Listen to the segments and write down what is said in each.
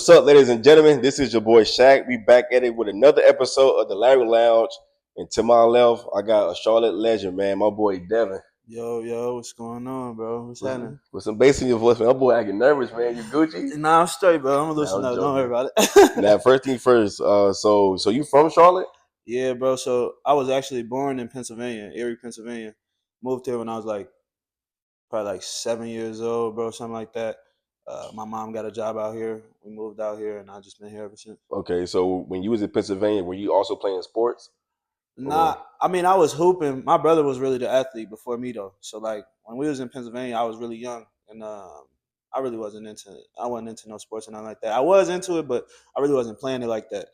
What's up, ladies and gentlemen? This is your boy Shaq. We back at it with another episode of the Larry Lounge. And to my left, I got a Charlotte legend, man. My boy Devin. Yo, what's going on, bro? What's happening? With some bass in your voice, man. My boy acting nervous, man. You Gucci? Nah, I'm straight, bro. I'm gonna listen to that. Don't worry about it. Now, first thing first. So you from Charlotte? Yeah, bro. So I was actually born in Pennsylvania, Erie, Pennsylvania. Moved here when I was probably 7 years old, bro, something like that. My mom got a job out here. We moved out here, and I've just been here ever since. Okay, so when you was in Pennsylvania, were you also playing sports? Nah, I mean, I was hooping. My brother was really the athlete before me, though. So when we was in Pennsylvania, I was really young, and I really wasn't into it. I wasn't into no sports or nothing like that. I was into it, but I really wasn't playing it like that.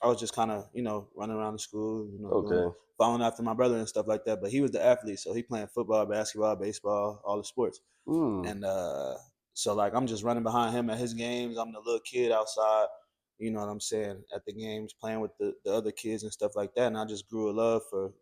I was just kind of, running around the school, following after my brother and stuff like that. But he was the athlete, so he playing football, basketball, baseball, all the sports. And so I'm just running behind him at his games. I'm the little kid outside, you know what I'm saying, at the games, playing with the other kids and stuff like that. And I just grew a love for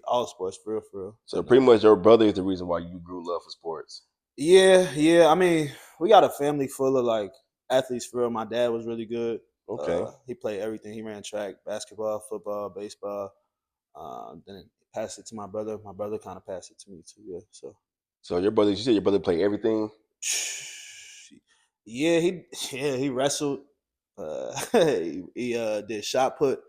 all sports, for real. So pretty much your brother is the reason why you grew love for sports. Yeah. I mean, we got a family full of athletes for real. My dad was really good. Okay. He played everything. He ran track, basketball, football, baseball. Then passed it to my brother. My brother kind of passed it to me too. Yeah. So your brother, you said your brother played everything? Yeah, he wrestled. He did shot put,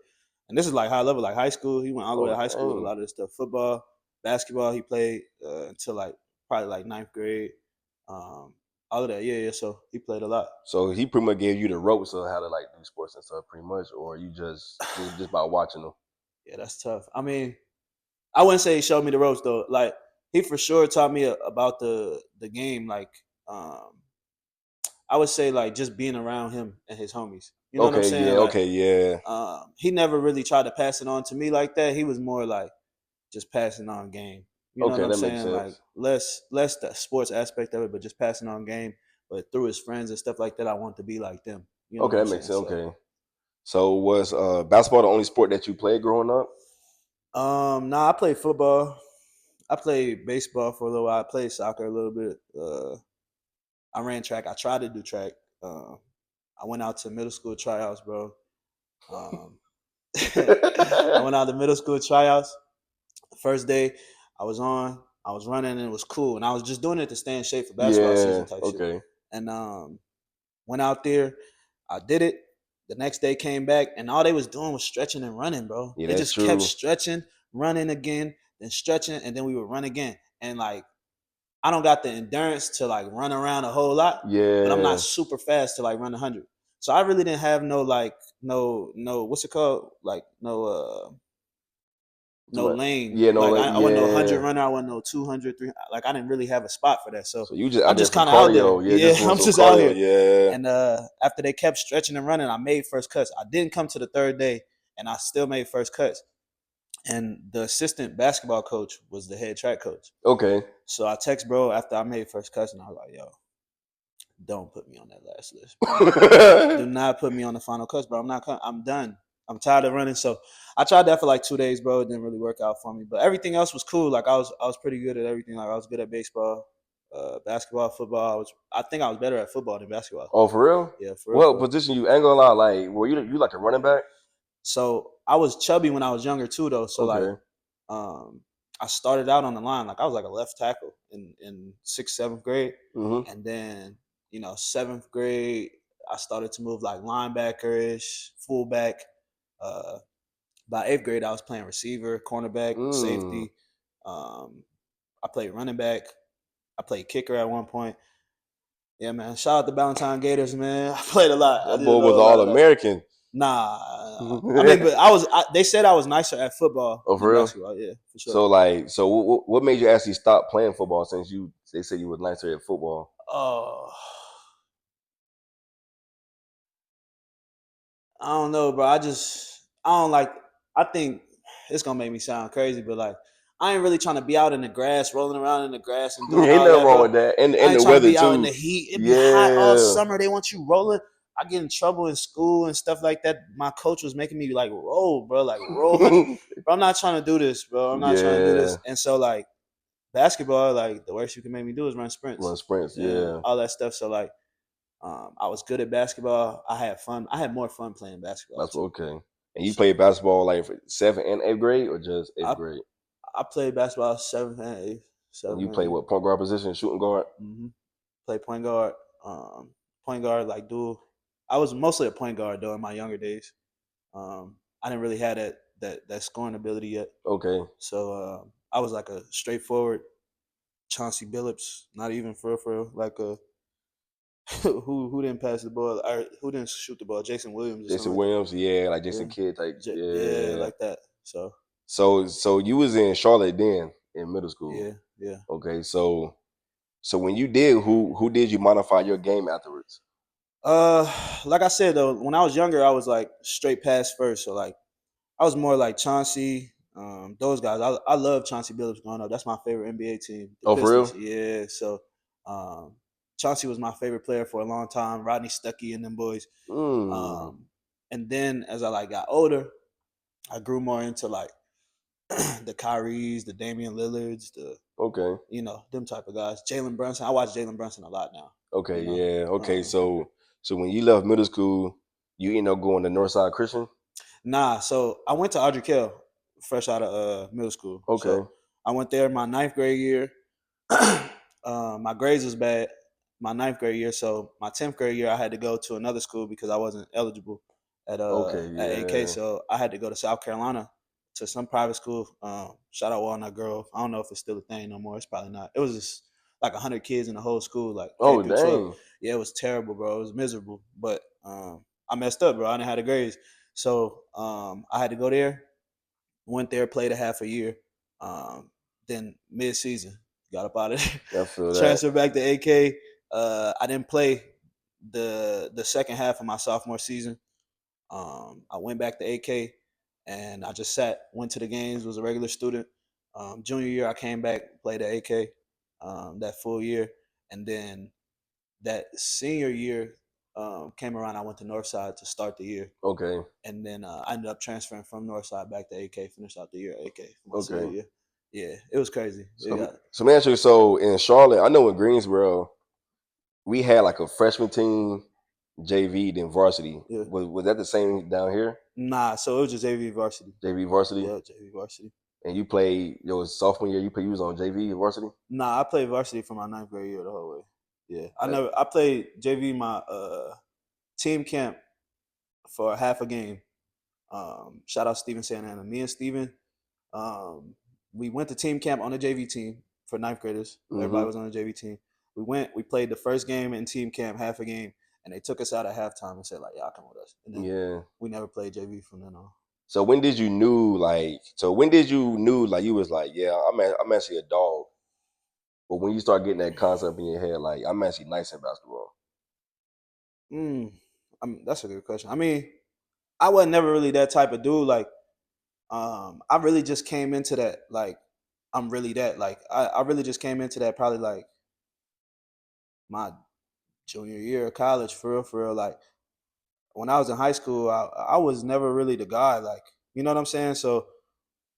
and this is high level, high school. He went all the way to high school with a lot of this stuff. Football, basketball. He played until probably ninth grade. All of that, yeah. So he played a lot. So he pretty much gave you the ropes of how to do sports and stuff, pretty much, or you just by watching them. Yeah, that's tough. I mean, I wouldn't say he showed me the ropes though. He for sure taught me about the game. I would say just being around him and his homies. You know what I'm saying? Yeah. He never really tried to pass it on to me like that. He was more just passing on game. You know what I'm saying? Less the sports aspect of it, but just passing on game. But through his friends and stuff like that, I want to be like them. You know that makes sense. Okay. So was basketball the only sport that you played growing up? Nah, I played football. I played baseball for a little while. I played soccer a little bit. I ran track. I tried to do track. I went out to middle school tryouts, bro. I went out to middle school tryouts. First day, I was running, and it was cool. And I was just doing it to stay in shape for basketball season type shit. And went out there. I did it. The next day came back, and all they was doing was stretching and running, bro. Yeah, they just kept stretching, running again, then stretching, and then we would run again. And I don't got the endurance to run around a whole lot. Yeah. But I'm not super fast to run 100. So I really didn't have no what's it called? No lane. Yeah, no lane. I wasn't no 100 runner. I wasn't no 200, 300. I didn't really have a spot for that. So I'm just kind of out there. Yeah, I'm just out here. Yeah. And after they kept stretching and running, I made first cuts. I didn't come to the third day, and I still made first cuts. And the assistant basketball coach was the head track coach. Okay. So I text bro after I made first cuts, and I was like, yo, don't put me on that last list, bro. Do not put me on the final cuts, bro. I'm done. I'm tired of running. So I tried that for 2 days, bro. It didn't really work out for me. But everything else was cool. I was pretty good at everything. I was good at baseball, basketball, football. I think I was better at football than basketball. Oh, for real? Yeah, for real. What position you ain't gonna lie, were you like a running back? So I was chubby when I was younger too, though. So I started out on the line. I was a left tackle in 6th, 7th grade. Mm-hmm. And then, 7th grade, I started to move linebacker-ish, fullback. By 8th grade, I was playing receiver, cornerback, safety. I played running back. I played kicker at one point. Yeah, man. Shout out to Valentine Gators, man. I played a lot. That boy was All-American. Nah. I mean, but they said I was nicer at football than basketball. Yeah, for sure. So what made you actually stop playing football since they said you were nicer at football? I don't know, bro. I think it's gonna make me sound crazy, but I ain't really trying to be out in the grass, rolling around in the grass and doing ain't all nothing that, wrong bro. with that. And I ain't the trying weather to be too. out in the heat. It be hot all summer. They want you rolling. I get in trouble in school and stuff like that. My coach was making me roll, bro, roll. Bro, I'm not trying to do this, bro. I'm not trying to do this. And so basketball, the worst you can make me do is run sprints. Yeah. All that stuff. So I was good at basketball. I had fun. I had more fun playing basketball That's too. okay. And you So played basketball like for 7th and 8th grade, or just eighth I grade? I played basketball seventh and eighth, And seventh you and played eighth. what, point guard position, shooting guard? Mm-hmm. Played um, point guard like dual. I was mostly a point guard though in my younger days. I didn't really have that scoring ability yet, Okay. so I was like a straightforward Chauncey Billups, not even for real, like a who didn't pass the ball or who didn't shoot the ball, Jason Williams or something Jason like that. Williams, yeah, like Yeah, Jason Kidd type, yeah, yeah. like that. So So you was in Charlotte then in middle school. yeah, yeah. Okay, so when you did, who did you modify your game afterwards? Uh, like I said though, when I was younger, I was like straight pass first. So like I was more like Chauncey, those guys. I love Chauncey Billups growing up. That's my favorite NBA team, the Oh, for Pistons. real? Yeah, so um, Chauncey was my favorite player for a long time. Rodney Stuckey and them boys. Mm, Um, and then as I like got older, I grew more into like the Kyries, the Damian Lillards, the okay. them type of guys. Jalen Brunson. I watch Jalen Brunson a lot now. Okay, You know, yeah. Okay, um, so when you left middle school, you end up going to Northside Christian? Nah, so I went to Audrey Kell fresh out of middle school. Okay. So I went there my ninth grade year. My grades was bad my ninth grade year. So my 10th grade year, I had to go to another school because I wasn't eligible Okay, at AK. yeah. So I had to go to South Carolina to some private school. Shout out Walnut Grove. I don't know if it's still a thing no more. It's probably not. It was just like 100 kids in the whole school, like K Oh, through 12. dang. Yeah, it was terrible, bro. It was miserable. But I messed up, bro. I didn't have the grades. So I had to go there. Went there, played a half a year. Then mid season, got up out of there. I feel that. Transferred back to AK. I didn't play the second half of my sophomore season. I went back to AK and I just went to the games, was a regular student. Junior year, I came back, played at AK that full year, and then that senior year came around. I went to Northside to start the year, Okay, and then I ended up transferring from Northside back to AK. Finished out the year at AK for my senior okay. year. Yeah, it was crazy. It So got so man, so in Charlotte, I know in Greensboro, we had like a freshman team, JV, then varsity. yeah. Was that the same down here? Nah, so it was just JV varsity. JV varsity? Yeah, JV varsity. And you played your sophomore year, you was on JV varsity? Nah, I played varsity for my ninth grade year the whole way. Yeah, That, I played JV my team camp for half a game. Shout out Steven Santana. Me and Steven, um, we went to team camp on the JV team for ninth graders. mm-hmm. Everybody was on the JV team. We played the first game in team camp, half a game, and they took us out at halftime and said like, "Y'all come with us." And then Yeah. we never played JV from then on. So when did you knew like you was like, yeah, I'm actually a dog. But when you start getting that concept in your head, like I'm actually nice in basketball. Mm, that's a good question. I mean, I was never really that type of dude. Like, I really just came into that. Like, I'm really that. Like, I really just came into that probably like my junior year of college, for real, for real. Like, when I was in high school, I was never really the guy. Like, you know what I'm saying? So,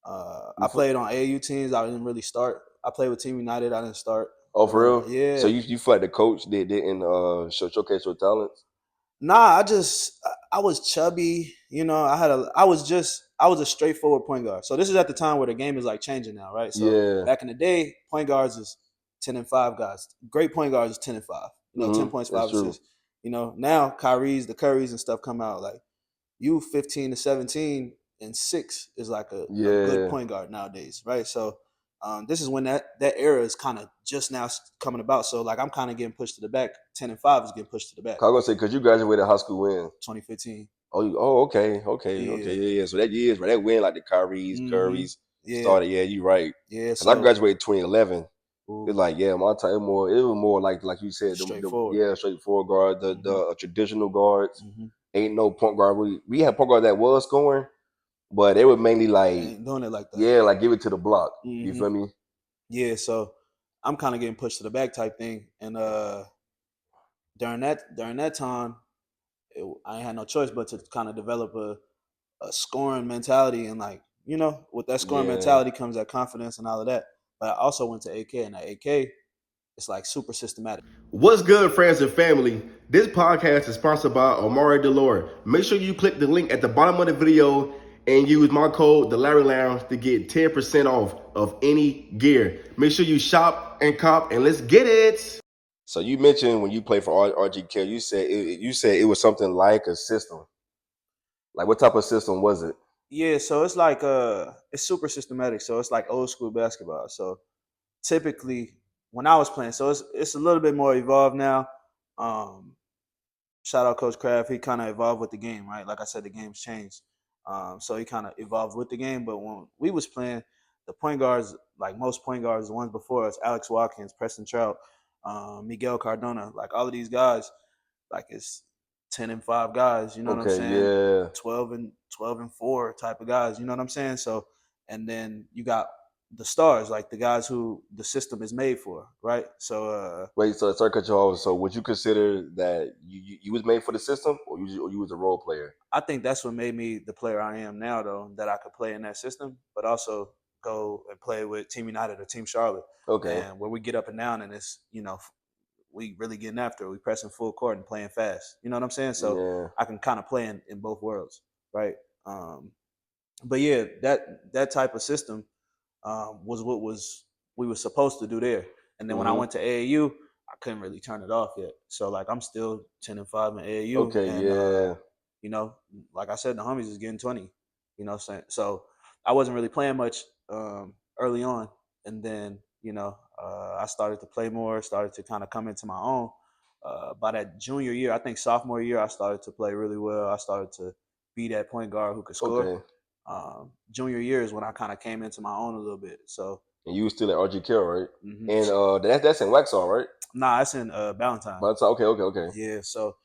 You I feel, played on AAU teams. I didn't really start. I played with Team United. I didn't start. oh, But for real? So yeah, you feel like the coach didn't showcase your talents? nah, I was chubby. You know, I was a straightforward point guard. So this is at the time where the game is like changing now, right? So Yeah. back in the day, point guards is 10-5 guys. Great point guards is 10-5. You know, 10 points, That's five true. assists. You know, now Kyrie's, the Currys and stuff come out like you 15 to 17 and 6 is like a good Yeah. point guard nowadays, right? So this is when that era is kind of just now coming about. So like I'm kind of getting pushed to the back. 10-5 is getting pushed to the back. 'Cause I was gonna say, because you graduated high school when? 2015. Okay. Yeah. Yeah. So that years, right? That when like the Kyries, Mm-hmm. Currys Yeah. started. Yeah, you right. Yeah. Because I So graduated 2011. ooh, It's like, yeah, my time it was more like you said, straightforward. yeah, straightforward guard, the Mm-hmm. traditional guards. Mm-hmm. Ain't no point guard. We had point guard that was scoring, but they were mainly like, Ain't doing it like that. yeah, like give it to the block. You Mm-hmm. feel me? Yeah. So I'm kind of getting pushed to the back type thing, and during that time, I ain't had no choice but to kind of develop a scoring mentality, and like with that scoring Yeah. mentality comes that confidence and all of that. But I also went to AK, and at AK, it's like super systematic. What's good, friends and family? This podcast is sponsored by Omari Delore. Make sure you click the link at the bottom of the video and use my code, the Larry Lounge, to get 10% off of any gear. Make sure you shop and cop, and let's get it. So you mentioned when you played for RGK, you said it was something like a system. Like what type of system was it? Yeah, so it's like it's super systematic. So it's like old school basketball. So typically when I was playing, so it's a little bit more evolved now. Um, Shout out Coach Kraft. He kind of evolved with the game, right? Like I said, the game's changed. So he kind of evolved with the game. But when we was playing, the point guards, like most point guards, the ones before us, Alex Watkins, Preston Trout, Miguel Cardona, like all of these guys, like it's 10-5 guys. You know what I'm Okay, saying? yeah. 12-4 type of guys. You know what I'm saying? So, and then you got the stars, like the guys who the system is made for, right? So, Wait, so sorry to cut you off. So would you consider that you was made for the system, or you was a role player? I think that's what made me the player I am now, though, that I could play in that system, but also go and play with Team United or Team Charlotte, Okay. and where we get up and down, and it's we really getting after it. We pressing full court and playing fast. You know what I'm saying? So Yeah. I can kind of play in both worlds, right? But yeah, that type of system was what we were supposed to do there. And then when I Mm-hmm. went to AAU, I couldn't really turn it off yet. So like I'm still 10-5 in AAU, Okay, and yeah. you know, like I said, the homies is getting 20. You know what I'm saying? So I wasn't really playing much early on, and then I started to play more, started to kind of come into my own. By that junior year, I think sophomore year, I started to play really well. I started to be that point guard who could score. Okay. Junior year is when I kind of came into my own a little bit. So, And you was still at RGK, right? mhm. And that's in Waxhaw, right? Nah, it's in Valentine. But it's okay. Yeah. So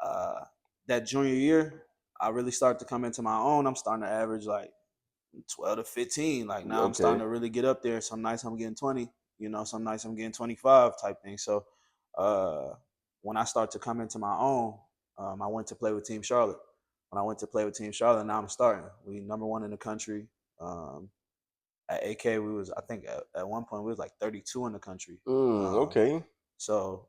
uh, that junior year, I really started to come into my own. I'm starting to average like 12 to 15. Like now I'm starting Okay. to really get up there. Some nights I'm getting 20, some nights I'm getting 25 type thing. So uh, when I start to come into my own, I went to play with Team Charlotte. When I went to play with Team Charlotte, now I'm starting. We number one in the country. At AK, we was, I think at one point we was like 32 in the country. Okay. So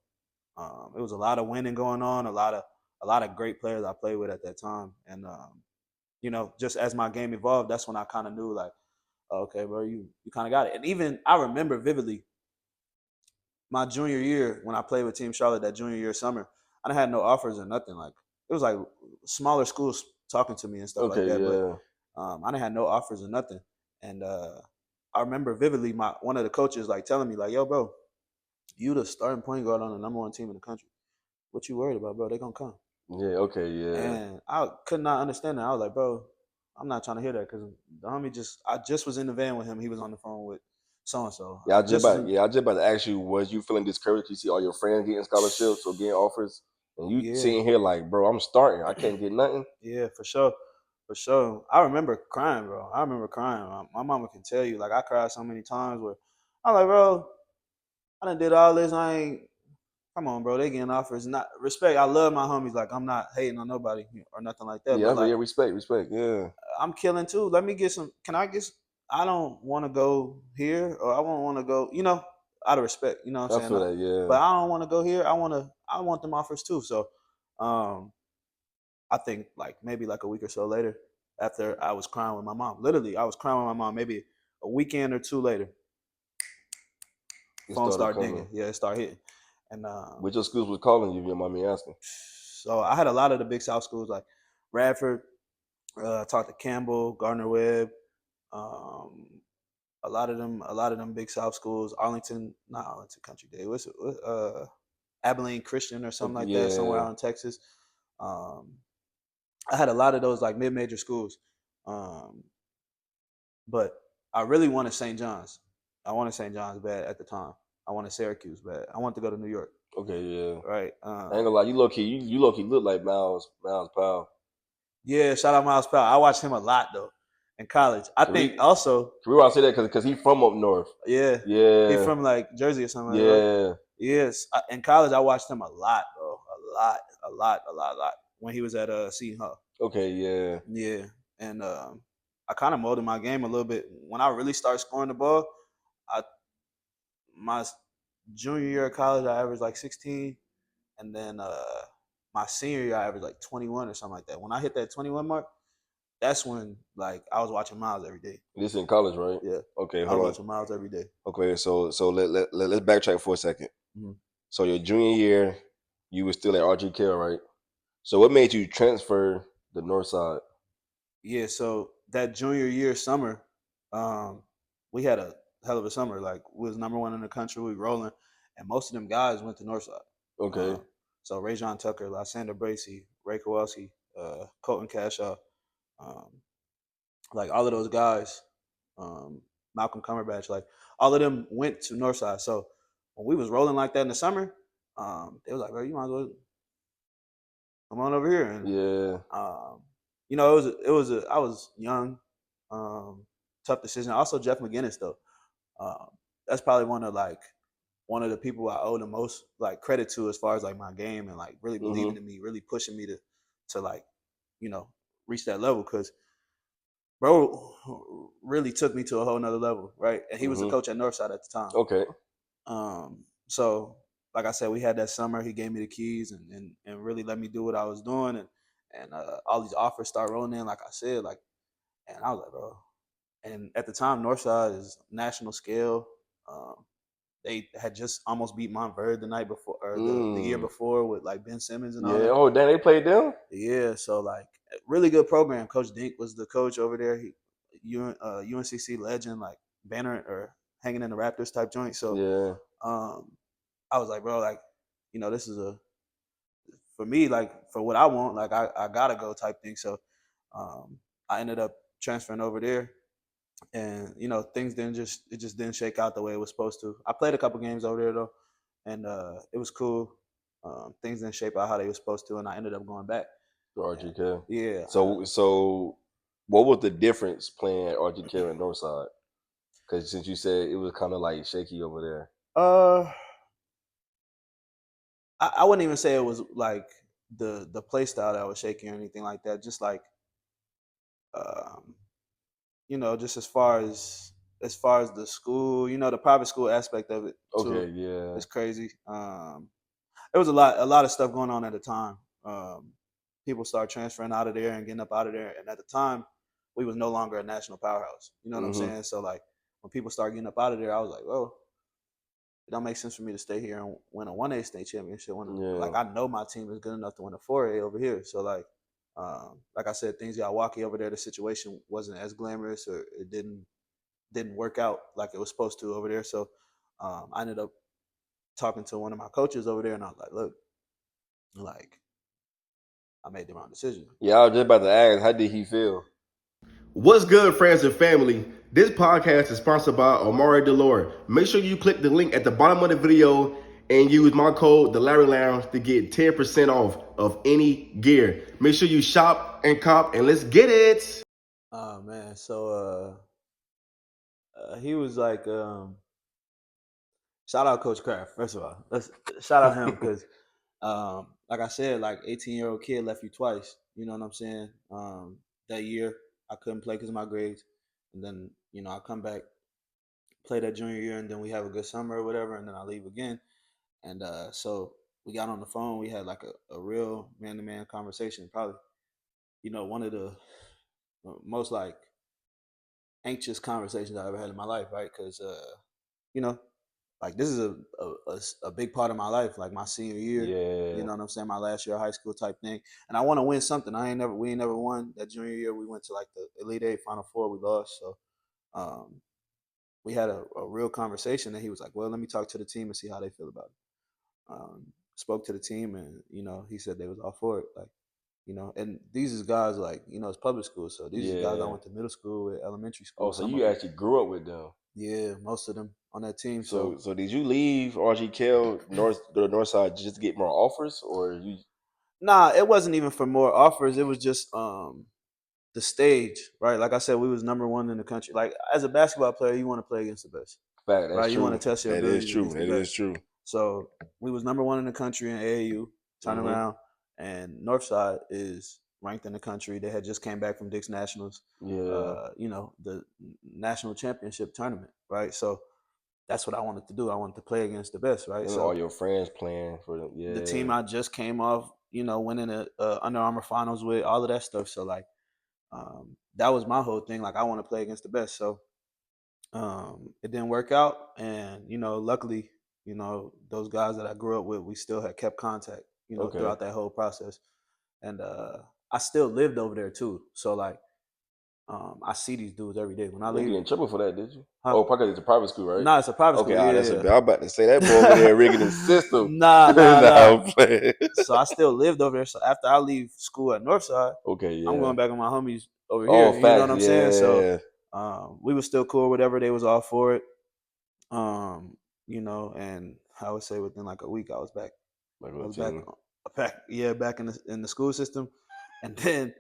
it was a lot of winning going on, a lot of great players I played with at that time, and just as my game evolved, that's when I kind of knew like, oh, okay, bro, you kind of got it. And even I remember vividly my junior year when I played with Team Charlotte that junior year summer. I didn't had no offers or nothing. Like it was like smaller schools talking to me and stuff like Okay, that, but yeah. I didn't have no offers or nothing. And I remember vividly one of the coaches like telling me like, "Yo, bro, you the starting point guard on the number one team in the country. What you worried about, bro? They gonna come." Yeah, okay, yeah. And I could not understand that. I was like, bro, I'm not trying to hear that because the homie I just was in the van with him. He was on the phone with so and so. Yeah, I just about to ask you, was you feeling discouraged? You see all your friends getting scholarships or getting offers, and you Yeah, sitting here like, bro, I'm starting. I can't get nothing. yeah, for sure, for sure. I remember crying, bro. I remember crying. My mama can tell you, like I cried so many times where I'm like, bro, I done did all this. I ain't. Come on, bro. They getting offers. Not respect. I love my homies. Like I'm not hating on nobody or nothing like that. But Yeah, like yeah, respect. Yeah, I'm killing too. Let me get some. Can I get? I don't want to go here, or I won't want to go. Out of respect. You know what I I'm saying? feel that. But Yeah. I don't want to go here. I want them offers too. So, um, I think like maybe like a week or so later, after I was crying with my mom. Literally, I was crying with my mom. Maybe a weekend or two later, It phone started started coming. dinging. Yeah, it started hitting, and Which your schools was calling you? If you don't mind me asking. so I had a lot of the big South schools like Radford. Talked to Campbell, Gardner Webb. Um, a lot of them big South schools, not Arlington Country Day. What's it? Abilene Christian or something like that, somewhere Yeah. out in Texas. Um, I had a lot of those like mid-major schools, um, but I really wanted St. John's. I wanted St. John's bad at the time. I wanted Syracuse bad. I wanted to go to New York, Okay. Yeah. right? I ain't gonna lie. You low key. You low key look like Miles Powell. Yeah, shout out Miles Powell. I watched him a lot though in college. I Can think we? also, Can we all say that because he from up north. yeah, he Yeah. from like Jersey or something, like that, right? Yeah. Yes, in college I watched him a lot, bro. A lot. When he was at Seton Hall. Okay. Yeah. Yeah, and I kind of molded my game a little bit when I really started scoring the ball. I my junior year of college, I averaged like 16, and then my senior year, I averaged like 21 or something like that. When I hit that 21 mark, that's when like I was watching Miles every day. This in college, right? Yeah. Okay, I was hold on. watching Miles every day. Okay, so let's backtrack for a second. Mm-hmm. So your junior year, you were still at RGK, right? So what made you transfer the north side? Yeah, so that junior year summer, we had a hell of a summer. Like we was number one in the country, we rolling, and most of them guys went to Northside. Okay. So Ray John Tucker, Lysander Bracey, Ray Kowalski, Colton Cashaw, um, like all of those guys, Malcolm Cumberbatch, like all of them went to Northside. So when we was rolling like that in the summer, they was like, "Bro, you might as well come on over here." And Yeah. you know, I was young, tough decision. Also, Jeff McGinnis though, um, that's probably one of the people I owe the most like credit to as far as like my game and like really believing in me, really pushing me to like, you know, reach that level because bro really took me to a whole nother level, right? And he was the coach at Northside at the time. Okay. So like I said, we had that summer. He gave me the keys and really let me do what I was doing, and all these offers start rolling in. Like I said, like, and I was like, bro. And at the time, Northside is national scale. Um, they had just almost beat Montverde the night before, or the year before with like Ben Simmons and all Yeah. that. Oh, damn, they played them? Yeah, so like really good program. Coach Dink was the coach over there. UNCC legend, like banner or hanging in the Raptors type joint. So Yeah. um, I was like, bro, like, you know, this is for me, like for what I want, like I gotta go type thing. So I ended up transferring over there, and you know, it just didn't shake out the way it was supposed to. I played a couple games over there though, and it was cool. Things didn't shape out how they were supposed to, and I ended up going back. To RGK. Yeah. So what was the difference playing at RGK and Northside? Because since you said it was kind of like shaky over there. Uh, I wouldn't even say it was like the play style that was shaky or anything like that. Just like um, you know, just as far as the school, you know, the private school aspect of it too Okay, yeah. is crazy. There was a lot of stuff going on at the time. People start transferring out of there and getting up out of there, and at the time, we was no longer a national powerhouse. You know what I'm saying? So like when people start getting up out of there, I was like, well, it don't make sense for me to stay here and win a 1A state championship. Like I know my team is good enough to win a 4A over here. So like I said, things got wacky over there. The situation wasn't as glamorous, or it didn't work out like it was supposed to over there. So I ended up talking to one of my coaches over there, and I was like, look, like I made the wrong decision. Yeah, I was just about to ask, how did he feel? What's good, friends and family? This podcast is sponsored by Omari Delore. Make sure you click the link at the bottom of the video and use my code, the Larry Lounge, to get 10% off of any gear. Make sure you shop and cop, and let's get it. Oh man, so he was like, shout out Coach Kraft. First of all, let's shout out him because, like I said, like 18-year-old kid left you twice. You know what I'm saying? That year I couldn't play because of my grades, and then you know I come back, play that junior year, and then we have a good summer or whatever, and then I leave again. And so we got on the phone. We had like a real man-to-man conversation. Probably, you know, one of the most like anxious conversations I ever had in my life, right? Because you know, like this is a big part of my life, like my senior year. Yeah. You know what I'm saying? My last year of high school type thing, and I want to win something. We ain't never won that junior year. We went to like the Elite Eight, Final Four. We lost, so um, we had a real conversation. And he was like, "Well, let me talk to the team and see how they feel about it." Spoke to the team, and you know, he said they was all for it. Like, you know, and these is guys like, you know, it's public school, so these is guys I Yeah. went to middle school with, elementary Oh, school. so Some you of them, actually grew up with them. yeah, most of them on that team. So did you leave RGK go to Northside just to get more offers, or you? Nah, it wasn't even for more offers. It was just the stage, right? Like I said, we was number one in the country. Like as a basketball player, you want to play against the best, Fact, that's right? You want true. to test your That is abilities true. against the That is best. true. So we was number one in the country in AAU, turn around, and Northside is ranked in the country. They had just came back from Dick's Nationals, Yeah. you know, the national championship tournament, right? So that's what I wanted to do. I wanted to play against the best, right? And So all your friends playing for them. Yeah. the team I just came off, winning a Under Armour finals with, all of that stuff. So like, that was my whole thing. Like I want to play against the best. So it didn't work out, and luckily, those guys that I grew up with, we still had kept contact, Okay. throughout that whole process, and I still lived over there too. So like, I see these dudes every day when I You didn't leave. get in trouble for that, did you? Huh? Oh, probably it's a private school, right? Nah, it's a private Okay, school. that's a Yeah. bit. I'm about to say that boy over there rigging the system. Nah. I'm playing. So I still lived over there. So after I leave school at Northside, Okay, yeah. I'm going back with my homies over Oh, here. You know facts, what I'm yeah. saying? So we were still cool, whatever. They was all for it. And I would say within like a week I was back. Back in the school system. And then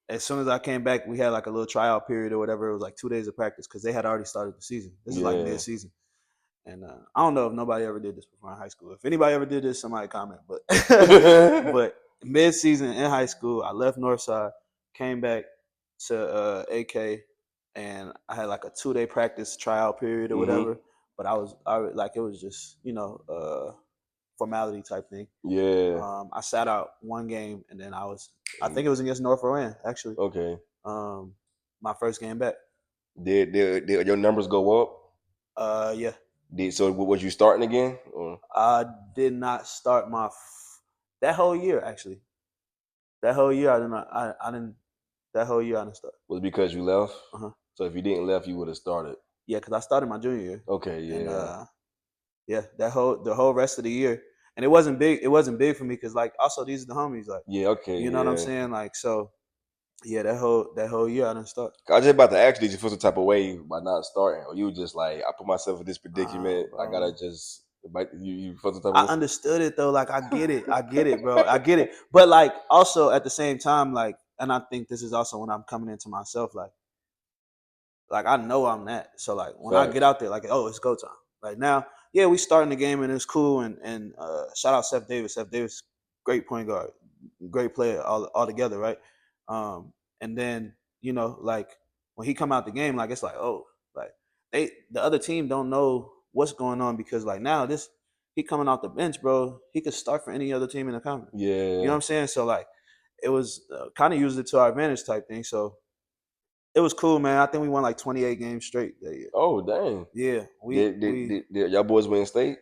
as soon as I came back, we had like a little tryout period or whatever. It was like 2 days of practice because they had already started the season. This is like mid-season. And I don't know if nobody ever did this before in high school. If anybody ever did this, somebody comment. But but mid-season in high school, I left Northside, came back to AK, and I had like a 2-day practice tryout period or whatever. But I like, it was just formality type thing. Yeah. I sat out one game, and then I think it was against North Rowan actually. Okay. My first game back. Did your numbers go up? Yeah. So was you starting again? Or? I did not start that whole year actually. That whole year I didn't. That whole year I didn't start. Was it because you left? So if you didn't left, you would have started. Yeah, because I started my junior year. Okay, yeah. And the whole rest of the year, and it wasn't big. It wasn't big for me because like also these are the homies. Like okay, you know what I'm saying. Like so, yeah. That whole year I didn't start. I was just about to ask you, did you feel some type of way by not starting, or you just like, I put myself in this predicament. I gotta just. You feel some type of way? I understood it though. Like I get it, bro. I get it. But like also at the same time, like, and I think this is also when I'm coming into myself, like I know I'm that. So like when I get out there, like, oh, it's go time. Like now, yeah, we starting the game and it's cool. And shout out Seth Davis. Seth Davis, great point guard, great player all together, right? And then like when he come out the game, like it's like, oh, like the other team don't know what's going on because like now he coming off the bench, bro. He could start for any other team in the conference. Yeah, you know what I'm saying. So like it was kind of used it to our advantage type thing. So it was cool, man. I think we won like 28 games straight that year. Oh, dang. Yeah. Did y'all boys win state?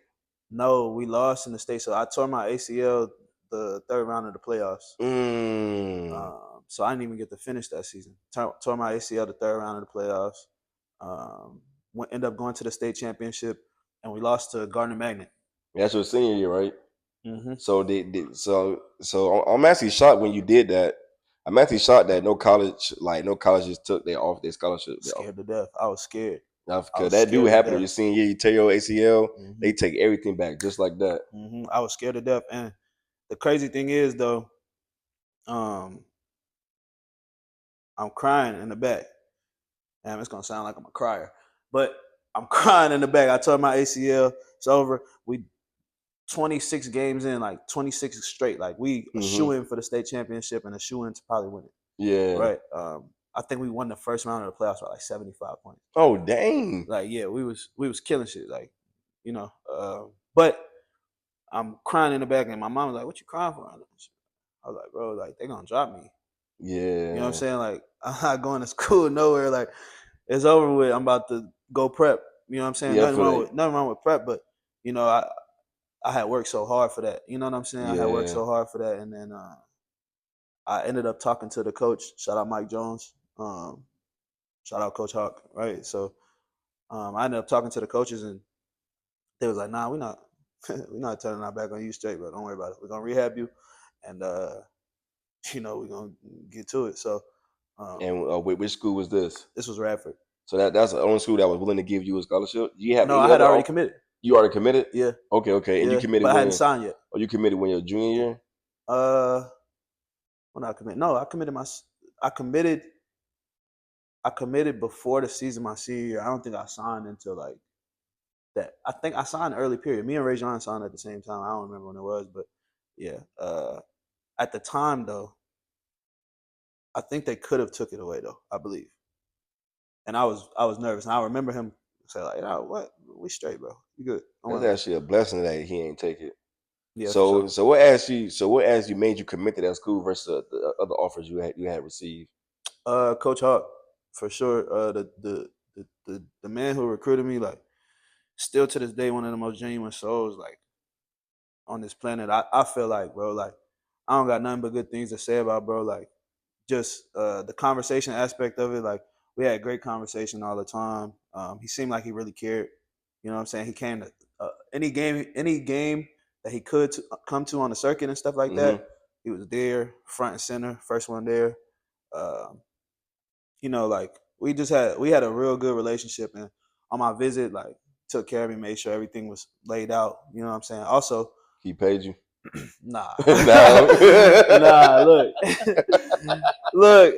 No, we lost in the state. So I tore my ACL the third round of the playoffs. So I didn't even get to finish that season. Tore my ACL the third round of the playoffs. Ended up going to the state championship, and we lost to Gardner Magnet. That's your senior year, right? So so I'm actually shocked when you did that. I'm actually shocked that no colleges took their scholarship. Scared to death. I was scared. Because that do happen in your senior year. You tear your ACL, they take everything back just like that. I was scared to death. And the crazy thing is, though, I'm crying in the back. Damn, it's going to sound like I'm a crier. But I'm crying in the back. I tore my ACL. It's over. We 26 games in, like 26 straight. Like we a shoe-in for the state championship and a shoe-in to probably win it. Yeah. Right. I think we won the first round of the playoffs by like 75 points. Oh, dang. Like, yeah, we was killing shit. Like, but I'm crying in the back and my mom was like, "What you crying for?" I was like, "Bro, like they gonna drop me." Yeah. You know what I'm saying? Like, I'm not going to school nowhere. Like, it's over with. I'm about to go prep. You know what I'm saying? Yeah, nothing wrong with prep, but I had worked so hard for that. You know what I'm saying? Yeah. I had worked so hard for that, and then I ended up talking to the coach. Shout out Mike Jones. Shout out Coach Hawk. Right. So I ended up talking to the coaches, and they was like, "Nah, we're not turning our back on you straight, bro. Don't worry about it. We're gonna rehab you, and we're gonna get to it." So. And which school was this? This was Radford. So that's the only school that was willing to give you a scholarship. You have no, I had already committed. You already committed? Yeah. Okay. And you committed, but I hadn't signed yet. Oh, you committed when your junior year? When I committed? No, I committed before the season my senior year. I don't think I signed until like that. I think I signed early period. Me and Ray John signed at the same time. I don't remember when it was, but yeah. At the time though, I think they could have took it away though. I believe, and I was nervous, and I remember him say like, "Oh, what? we straight, bro. You good? That's actually a blessing that he ain't take it. Yeah. So what actually made you commit to that school versus the other offers you had received? Coach Hawk, for sure. The man who recruited me, like, still to this day, one of the most genuine souls, like, on this planet. I feel like, bro, like, I don't got nothing but good things to say about, bro. Like, just the conversation aspect of it. Like, we had great conversation all the time. He seemed like he really cared. You know what I'm saying? He came to any game that he could come to on the circuit and stuff like that. He was there, front and center, first one there. Um, you know, like, we had a real good relationship, and on my visit, like, took care of me, made sure everything was laid out. You know what I'm saying? Also, he paid you. Nah. No. Nah, look. Look,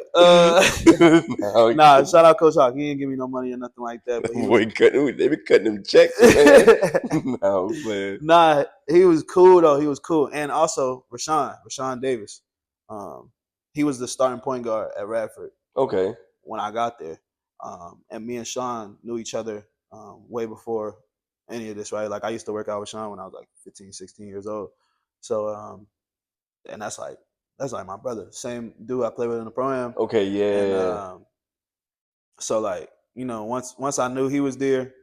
nah, shout out Coach Hawk. He didn't give me no money or nothing like that. But they be cutting them checks, man. No, man. Nah, he was cool though. He was cool. And also Rashawn Davis. He was the starting point guard at Radford. Okay. When I got there. And me and Sean knew each other way before any of this, right? Like, I used to work out with Sean when I was like 15, 16 years old. So and that's like my brother. Same dude I played with in the pro-am. Okay, yeah. And so, like, you know, once I knew he was there,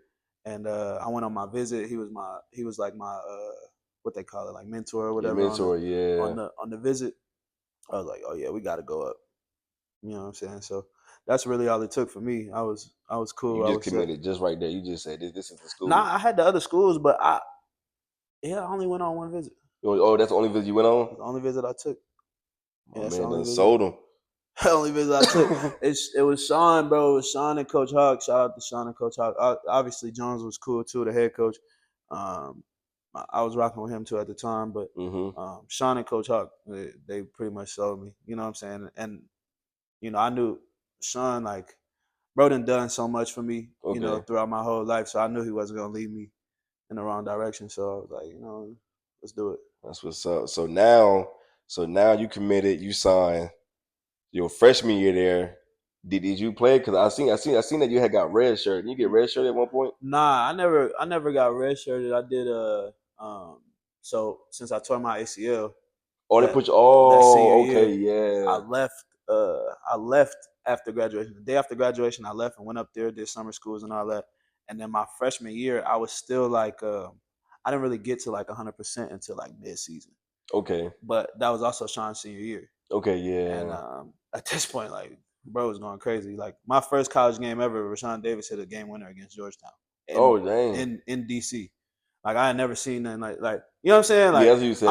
and I went on my visit, he was like my what they call it, like, mentor or whatever. Your mentor, yeah. On the visit. I was like, oh yeah, we gotta go up. You know what I'm saying? So that's really all it took for me. I was cool. You just committed just right there. You just said this is the school. Nah, I had the other schools, but I only went on one visit. Oh, that's the only visit you went on? The only visit I took. Yeah, man done sold him. The only visit I took. It was Sean, bro. It was Sean and Coach Hawk. Shout out to Sean and Coach Hawk. Obviously, Jones was cool too, the head coach. I was rocking with him too at the time, but Sean and Coach Hawk, they pretty much sold me. You know what I'm saying? And you know, I knew Sean, like, bro done so much for me, you know, throughout my whole life. So I knew he wasn't gonna lead me in the wrong direction. So I was like, you know, let's do it. That's what's up. So now you committed, you signed. Your freshman year there, did you play? Because I seen that you had got red shirt. Did you get red shirt at one point? Nah, I never got red shirted. I did so since I tore my ACL. Oh, they put you. Oh, okay, year, yeah. I left after graduation. The day after graduation, I left and went up there, did summer schools and all that. And then my freshman year, I was still like, I didn't really get to like 100% until like mid-season. Okay. But that was also Sean's senior year. Okay, yeah. And at this point, like, bro was going crazy. Like, my first college game ever, Rashawn Davis hit a game winner against Georgetown. Dang. In DC. Like, I had never seen nothing like you know what I'm saying? Like, yeah, that's what you said,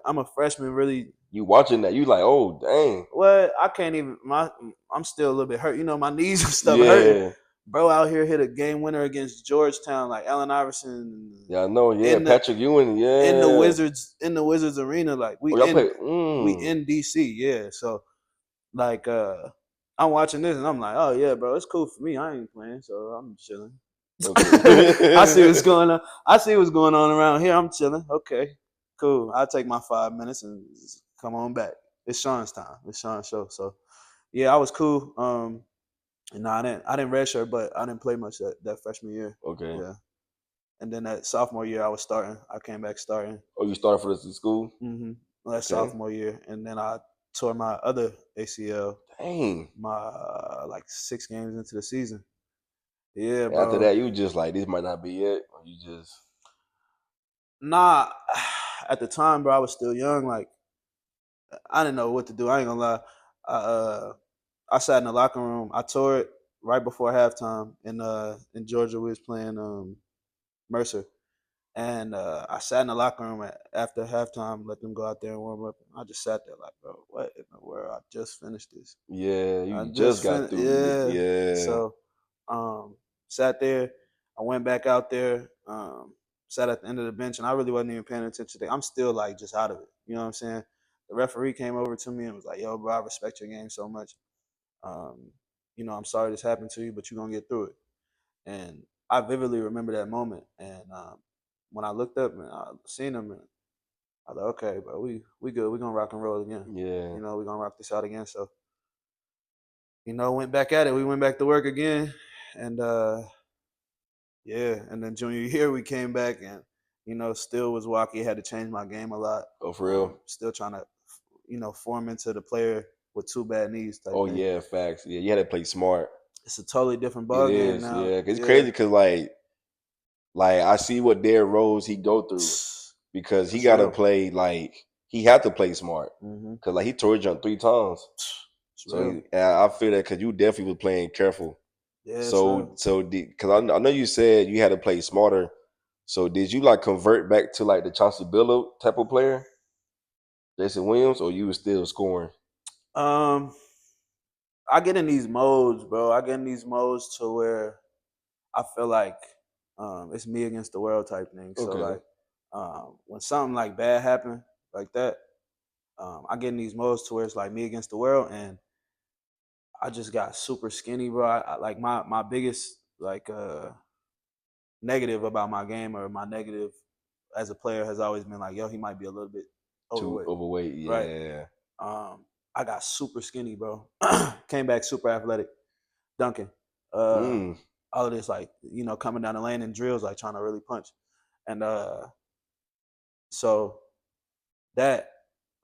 I'm a freshman, really. You watching that, you like, oh dang. Well, I can't even I'm still a little bit hurt. You know, my knees and stuff hurting. Bro out here hit a game winner against Georgetown, like Allen Iverson. Yeah, I know, yeah. Patrick Ewing, yeah. In the Wizards arena, like we in DC, yeah. So, like, I'm watching this and I'm like, oh yeah, bro, it's cool for me. I ain't playing, so I'm chilling. Okay. I see what's going on. I see what's going on around here. I'm chilling. Okay, cool. I'll take my 5 minutes and come on back. It's Sean's time. It's Sean's show. So, yeah, I was cool. And no, I didn't redshirt, but I didn't play much that freshman year. Okay. Yeah. And then that sophomore year, I was starting. I came back starting. Oh, you started for the school? Mm-hmm. That sophomore year, and then I tore my other ACL. Dang. My like 6 games into the season. Yeah, bro. After that, you just like, this might not be it, or you just. Nah, at the time, bro, I was still young. Like, I didn't know what to do. I ain't gonna lie. I sat in the locker room. I tore it right before halftime in Georgia. We was playing Mercer. And I sat in the locker room after halftime, let them go out there and warm up. I just sat there like, bro, what in the world? I just finished this. Yeah, you just got through. Yeah. So sat there. I went back out there, sat at the end of the bench, and I really wasn't even paying attention to it. I'm still like just out of it. You know what I'm saying? The referee came over to me and was like, yo, bro, I respect your game so much. You know, I'm sorry this happened to you, but you're going to get through it. And I vividly remember that moment. And when I looked up and I seen him, and I was like, okay, bro, we good. We're going to rock and roll again. Yeah. You know, we're going to rock this out again. So, you know, went back at it. We went back to work again. And, Yeah, and then junior year we came back and still was wacky. Had to change my game a lot. Oh, for real? Still trying to form into the player with two bad knees type Oh thing. yeah, facts. Yeah, you had to play smart. It's a totally different It ball game is, now. yeah. It's crazy because like I see what Derrick Rose he go through because he That's got to real. play he had to play smart Mm-hmm. because like he tore jump 3 times. It's So real. I feel that because you definitely was playing careful. Yeah, it's So real. because I know you said you had to play smarter. So did you like convert back to like the Chauncey Billups type of player, Jason Williams, or you was still scoring? I get in these modes, bro. I get in these modes to where I feel like it's me against the world type thing. So Okay. like when something like bad happen like that, I get in these modes to where it's like me against the world, and I just got super skinny, bro. Like my biggest like negative about my game or my negative as a player has always been like, yo, he might be a little bit Too overweight, overweight, right? yeah. I got super skinny, bro. Came back super athletic, dunking. Mm. All of this, like, coming down the lane in drills, like trying to really punch. And so that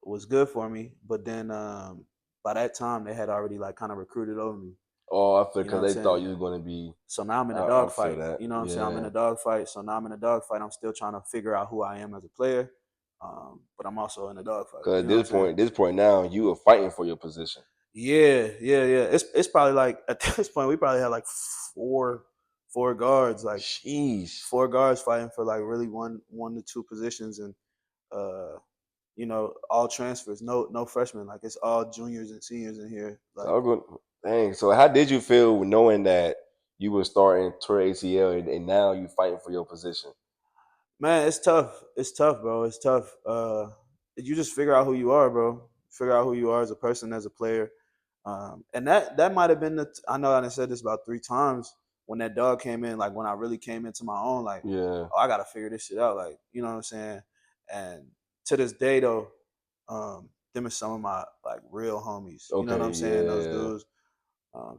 was good for me. But then by that time, they had already like kind of recruited over me. Oh, I feel You know because what I'm they thought saying? you was going to be. So now I'm in a I feel dogfight. that. You know what I'm saying? I'm in Yeah. a dogfight. So now I'm in a dogfight. I'm still trying to figure out who I am as a player. But I'm also in a dogfight. Because You know what I'm saying? this point now, you were fighting for your position. Yeah. It's probably like at this point we probably had like four guards, like Sheesh. 4 guards fighting for like really one to two positions, and all transfers, no freshmen, like it's all juniors and seniors in here. So Like, I'm going, dang. So how did you feel knowing that you were starting tore ACL and now you fighting for your position? man, it's tough. It's tough, bro. It's tough. You just figure out who you are, bro. Figure out who you are as a person, as a player. And that might have been I know I done said this about 3 times when that dog came in, like when I really came into my own, like, Yeah. oh, I gotta figure this shit out, like, you know what I'm saying? And to this day though, them are some of my like real homies. You know what Okay. I'm saying? Those Yeah. dudes.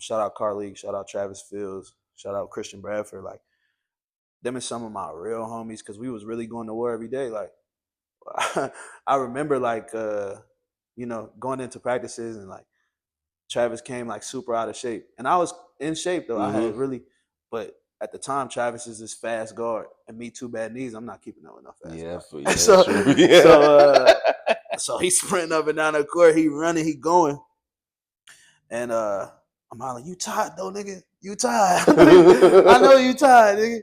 Shout out Carly, shout out Travis Fields, shout out Christian Bradford. Like, them are some of my real homies because we was really going to war every day. Like, I remember like going into practices and like Travis came like super out of shape, and I was in shape though. I had Mm-hmm. really, but at the time Travis is this fast guard, and me 2 bad knees. I'm not keeping up with no fast Yeah. guard. Yeah. True. Yeah. So he's sprinting up and down the court. He running. He going, and I'm hollering, "You tired though, nigga? You tired? I know you tired, nigga."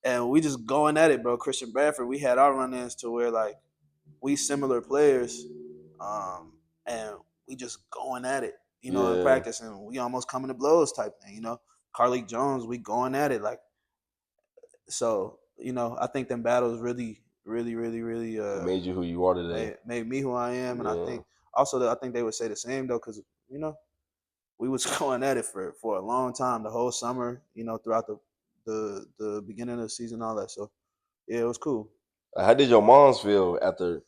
And we just going at it, bro. Christian Bradford, we had our run-ins to where like we similar players, and we just going at it, in Yeah. practice, and we almost coming to blows type thing, Carlik Jones, we going at it, like, so, I think them battles really, really, really, really It made you who you are today. made me who I am, and I Yeah. think also that I think they would say the same though, because we was going at it for a long time, the whole summer, throughout the beginning of the season, all that. So yeah, it was cool. How did your moms feel after?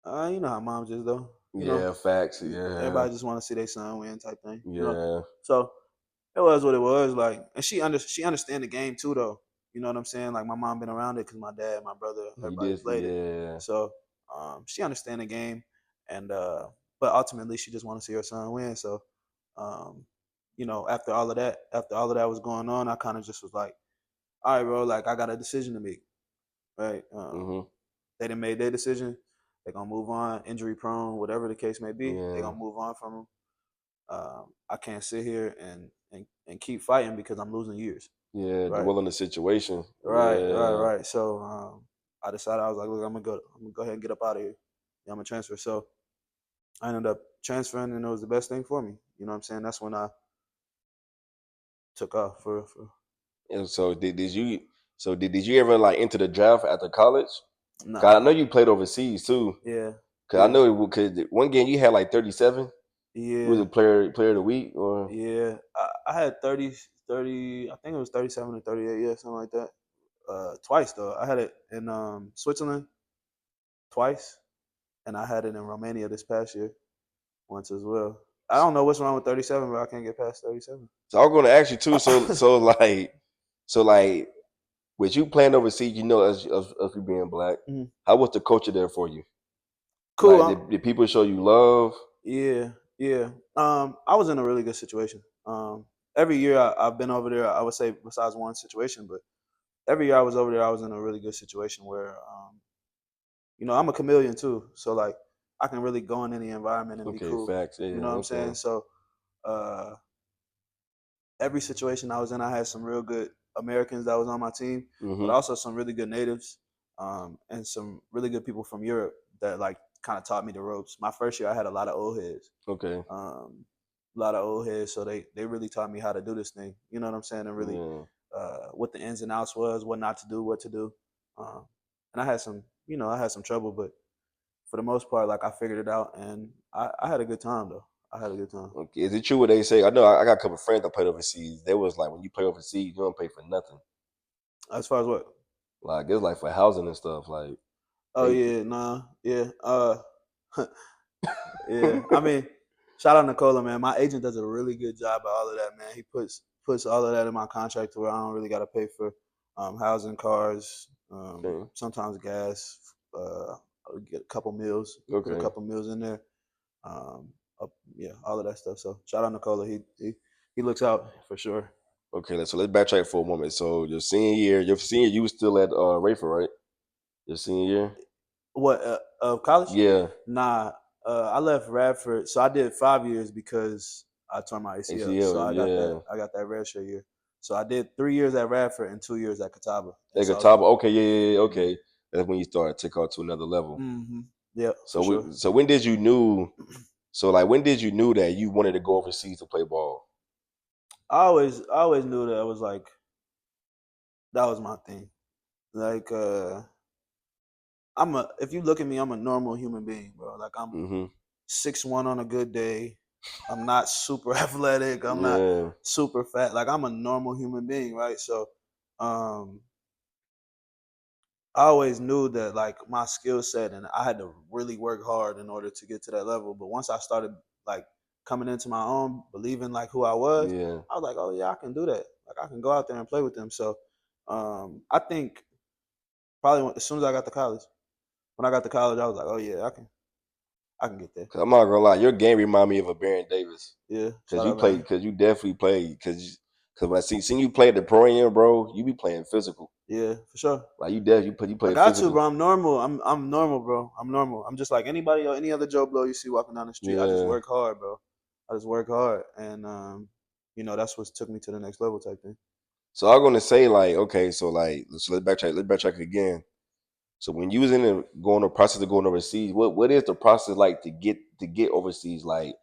You know how moms is though. Yeah. Facts. Yeah. Everybody just want to see their son win type thing. Yeah. So it was what it was. Like, and she understand the game too though. You know what I'm saying? Like, my mom been around it because my dad, my brother, You everybody did. played it. Yeah. So she understand the game, and but ultimately she just want to see her son win. So um, after all of that was going on, I kind of just was like, all right, bro, like I got a decision to make, right? Mm-hmm. They done made their decision. They're gonna move on, injury prone, whatever the case may be. They're Yeah. gonna move on from them. I can't sit here and keep fighting because I'm losing years. Yeah. Right, Dwell in the situation. right, right, Yeah. right. So I decided, I was like, look, I'm gonna go ahead and get up out of here. Yeah, I'm gonna transfer. So I ended up transferring, and it was the best thing for me. You know what I'm saying? That's when I took off for And so did you ever like enter the draft after college? Cause I know nah. you played overseas too. Yeah, Cause I yeah, know cause one game you had like 37. You was yeah, a player of the week or yeah. I had 30. I think it was 37 or 38. Yeah, something like that. Twice though. I had it in Switzerland twice, and I had it in Romania this past year once as well. I don't know what's wrong with 37, but I can't get past 37. so I'm gonna ask you too. So like, with you playing overseas, you know, as you being black, how was the culture there for you? Cool. Like, did people show you love? Yeah. I was in a really good situation. Every year I've been over there, I would say besides one situation, but every year I was over there, I was in a really good situation where, I'm a chameleon too. So like, I can really go in any environment and be Okay, cool. facts. Yeah, You know what I'm saying? So, uh, every situation I was in, I had some real good Americans that was on my team, but also some really good natives, and some really good people from Europe that like kind of taught me the ropes. My first year, I had a lot of old heads. Okay. A lot of old heads, so they really taught me how to do this thing. You know what I'm saying? And really, what the ins and outs was, what not to do, what to do. And I had some trouble, but for the most part, like I figured it out, and I had a good time though. I had a good time. Okay. Is it true what they say? I know I got a couple of friends that played overseas. They was like, when you play overseas, you don't pay for nothing. As far as what? Like, it's like for housing and stuff. Like, Oh yeah, nah, yeah, yeah. I mean, shout out Nicola, man. My agent does a really good job at all of that, man. He puts all of that in my contract to where I don't really got to pay for housing, cars, sometimes gas. I'll get a couple meals. Put a couple meals in there. Yeah, all of that stuff. So shout out Nicola. He looks out for sure. Okay, so let's backtrack for a moment. So your senior year, you was still at Rayford, right? Your senior year? What of college? Yeah. Nah, I left Radford, so I did 5 years because I tore my ACL. So I got that red shirt year. So I did 3 years at Radford and 2 years at Catawba. At Catawba, okay, yeah, okay. That's when you started to take off to another level. Mm-hmm. Yeah, so for sure. So when did you knew? So like, when did you knew that you wanted to go overseas to play ball? I always knew that I was like, that was my thing. Like, if you look at me, I'm a normal human being, bro. Like I'm 6'1" on a good day. I'm not super athletic. I'm not super fat. Like I'm a normal human being, right? So, I always knew that like my skill set, and I had to really work hard in order to get to that level. But once I started like coming into my own, believing like who I was like, oh yeah, I can do that. Like I can go out there and play with them. So, I think probably as soon as I got to college, when I got to college, I was like, oh yeah, I can get there. Cause I'm not gonna lie, your game remind me of a Baron Davis. Yeah, Cause you definitely played. Cause when I seen you play at the pro am, bro, you be playing physical. Yeah, for sure. Like you play I got physical. to, bro. I'm normal. I'm normal, bro. I'm normal. I'm just like anybody or any other Joe Blow you see walking down the street. I just work hard, bro. I just work hard, and that's what took me to the next level type thing. So I'm gonna say like, okay, so let's backtrack. Let's backtrack again. So when you was in the process of going overseas, what is the process like to get overseas? Like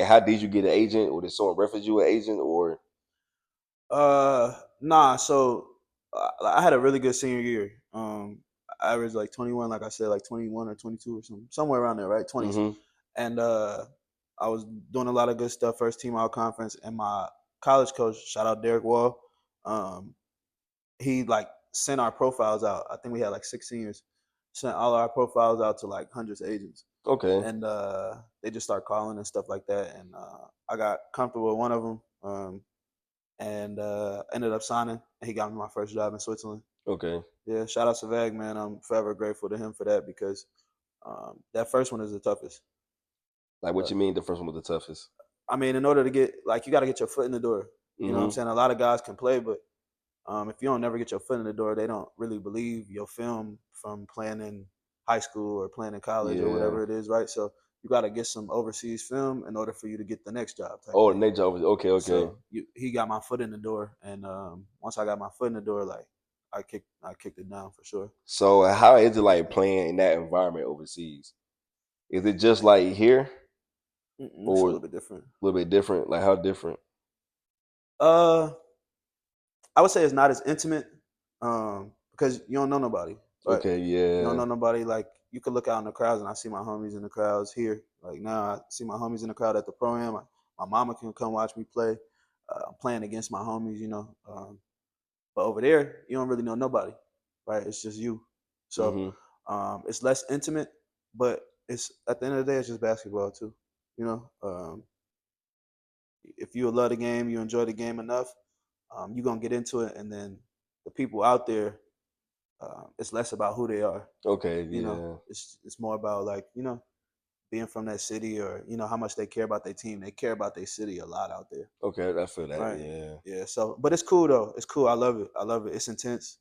how did you get an agent, or did someone reference you an agent, or? Nah. So I had a really good senior year. I averaged like 21, like I said, like 21 or 22 or something, somewhere around there, right? 20s. And I was doing a lot of good stuff. First team all conference, and my college coach, shout out Derek Wall, he like sent our profiles out. I think we had like 6 seniors. Sent all our profiles out to like hundreds of agents. Okay. And they just start calling and stuff like that. And I got comfortable with one of them. And ended up signing. And he got me my first job in Switzerland. Okay. Yeah, shout out Savag, man. I'm forever grateful to him for that because that first one is the toughest. Like, what you mean the first one was the toughest? I mean, in order to get, like, you got to get your foot in the door. You know what I'm saying? A lot of guys can play, but if you don't never get your foot in the door, they don't really believe your film from playing in high school or playing in college or whatever it is, right? So you got to get some overseas film in order for you to get the next job. The next job. Okay. So he got my foot in the door, and once I got my foot in the door, like I kicked it down for sure. So how is it like playing in that environment overseas? Is it just like here, It's a or little bit different? A little bit different. Like how different? I would say it's not as intimate because you don't know nobody. Right? Okay, yeah. You don't know nobody. Like you could look out in the crowds, and I see my homies in the crowds here. Like now, I see my homies in the crowd at the pro am. My mama can come watch me play. I'm playing against my homies, but over there, you don't really know nobody, right? It's just you. So it's less intimate, but it's at the end of the day, it's just basketball too. If you love the game, you enjoy the game enough, you're gonna get into it, and then the people out there, it's less about who they are. Okay, You yeah. know, it's more about like, you know, being from that city, or you know how much they care about their team. They care about their city a lot out there. Okay, I feel that. Right. Yeah. Yeah. So, but it's cool though. It's cool. I love it. It's intense.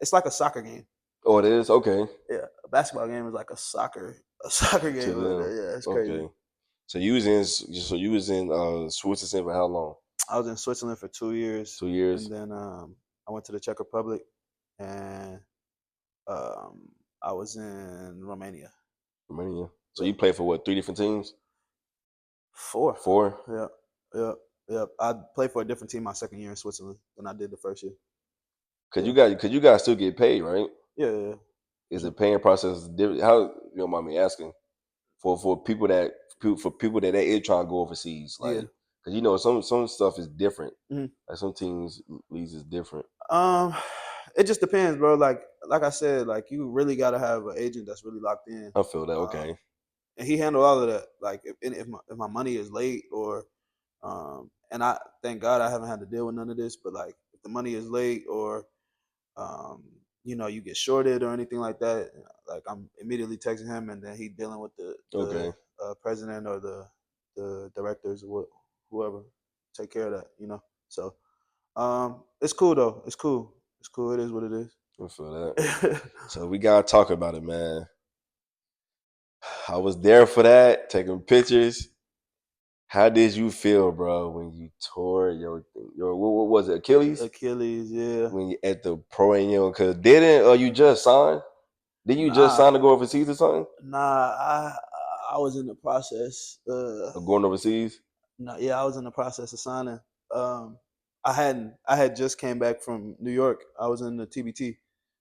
It's like a soccer game. Oh, it is. Okay. Yeah, a basketball game is like a soccer To game over them. there. Yeah, it's crazy. Okay. So you was in Switzerland for how long? I was in Switzerland for 2 years. 2 years. And then I went to the Czech Republic, and I was in Romania. Romania. So you played for what? 3 different teams? 4. 4. Yeah. I played for a different team my second year in Switzerland than I did the first year. Cause Yeah. you guys still get paid, right? Yeah. Is the paying process different? How, you don't mind me asking, for people that is trying to go overseas, like, Yeah. cause you know some stuff is different. Mhm. Like some teams leagues is different. It just depends, bro. Like I said, like you really gotta have an agent that's really locked in. I feel that. Okay. And he handled all of that. Like if my money is late, or and I thank God I haven't had to deal with none of this, but like if the money is late, or you know, you get shorted or anything like that, like I'm immediately texting him, and then he dealing with the Okay. president or the directors or whoever take care of that, you know. So it's cool though. It's cool. It is what it is. I feel that. So we gotta talk about it, man. I was there for that, taking pictures. How did you feel, bro, when you tore your what was it, Achilles? Achilles, yeah. When you at the pro am, cause didn't you just sign? Didn't you just sign to go overseas or something? Nah, I was in the process. Of going overseas? No, yeah, I was in the process of signing. I had just came back from New York. I was in the TBT.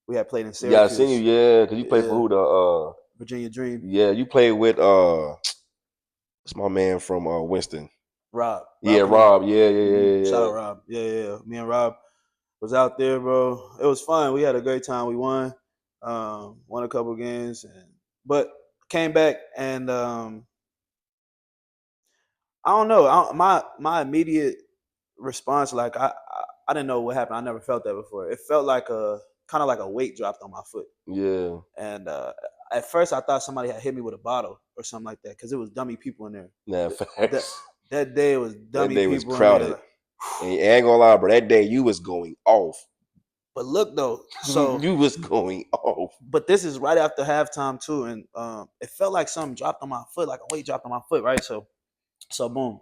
We had played in Syracuse. Yeah, I seen you. Yeah, cause you played for who? The Virginia Dream. Yeah, you played with what's my man from Winston? Rob. Yeah, Rob. Yeah. Shout out Rob. Yeah. Me and Rob was out there, bro. It was fun. We had a great time. We won a couple games, but came back, and I don't know. My immediate response, like I didn't know what happened. I never felt that before. It felt like kind of like a weight dropped on my foot. Yeah. And at first, I thought somebody had hit me with a bottle or something like that, because it was dummy people in there. Nah, facts. That day it was dummy That day people was crowded. in there. And I ain't gonna lie, bro. That day you was going off. But look though, so you was going off. But this is right after halftime too, and it felt like something dropped on my foot, like a weight dropped on my foot, right? So boom,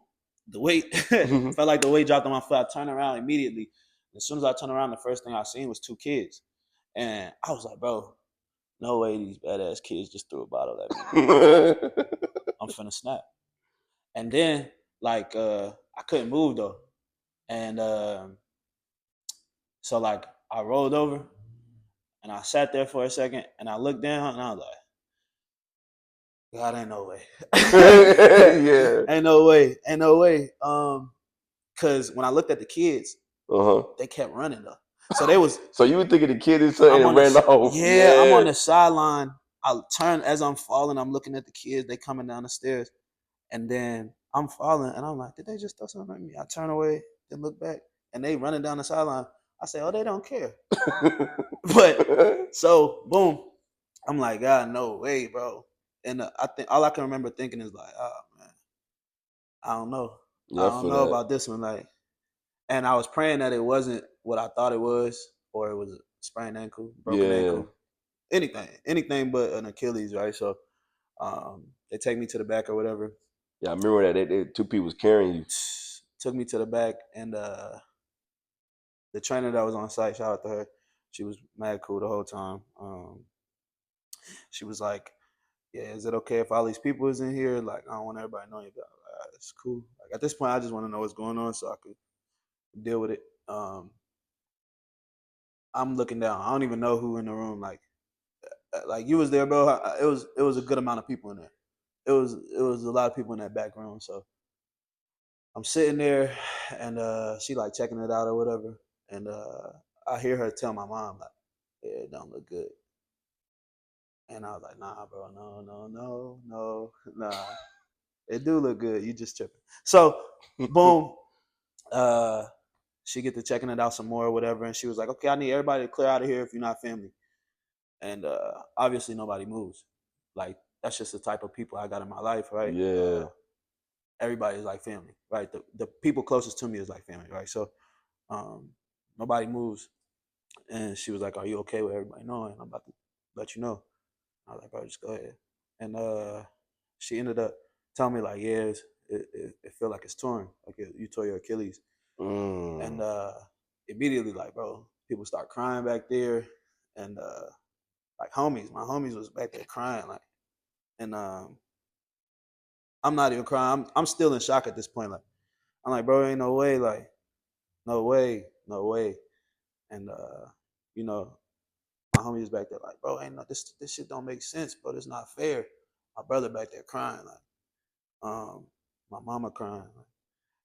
the weight felt like the weight dropped on my foot. I turned around immediately. As soon as I turned around, the first thing I seen was 2 kids, and I was like, bro, no way these badass kids just threw a bottle at me. I'm finna snap. And then like I couldn't move though, and so like I rolled over. And I sat there for a second, and I looked down, and I was like, God, ain't no way. Yeah. Ain't no way. Cause when I looked at the kids, they kept running though. So they was. So you were thinking the kid is something and ran off. Yeah, I'm on the sideline. I turn as I'm falling. I'm looking at the kids. They coming down the stairs, and then I'm falling, and I'm like, did they just throw something at me? I turn away, then look back, and they running down the sideline. I say, oh, they don't care. But so boom, I'm like, God, no way, bro. And I think all I can remember thinking is like, oh man, I don't know. Yeah, I don't know about this one. Like, and I was praying that it wasn't what I thought it was, or it was a sprained ankle, broken ankle, anything but an Achilles, right? So they take me to the back or whatever. Yeah, I remember that they 2 people was carrying you. Took me to the back, and the trainer that was on site, shout out to her, she was mad cool the whole time. She was like, yeah, is it okay if all these people is in here? Like, I don't want everybody knowing. It's cool. Like at this point, I just want to know what's going on so I could deal with it. I'm looking down. I don't even know who in the room. Like you was there, bro. It was a good amount of people in there. It was a lot of people in that back room. So I'm sitting there, and she like checking it out or whatever, and I hear her tell my mom like, yeah, it don't look good. And I was like, nah, bro, no, nah. It do look good. You just tripping. So, boom. she get to checking it out some more or whatever, and she was like, okay, I need everybody to clear out of here if you're not family. And obviously nobody moves. Like, that's just the type of people I got in my life, right? Yeah. Everybody is like family, right? The people closest to me is like family, right? So nobody moves. And she was like, are you okay with everybody knowing? I'm about to let you know. I was like, bro, just go ahead. And she ended up telling me, like, yeah, it feel like it's torn. Like, you tore your Achilles. And immediately, like, bro, people start crying back there. And like, my homies was back there crying. Like, and I'm not even crying. I'm still in shock at this point. Like, I'm like, bro, ain't no way. Like, no way. And you know, my homies back there like, bro, ain't no this shit don't make sense, bro. It's not fair. My brother back there crying, like, my mama crying, like,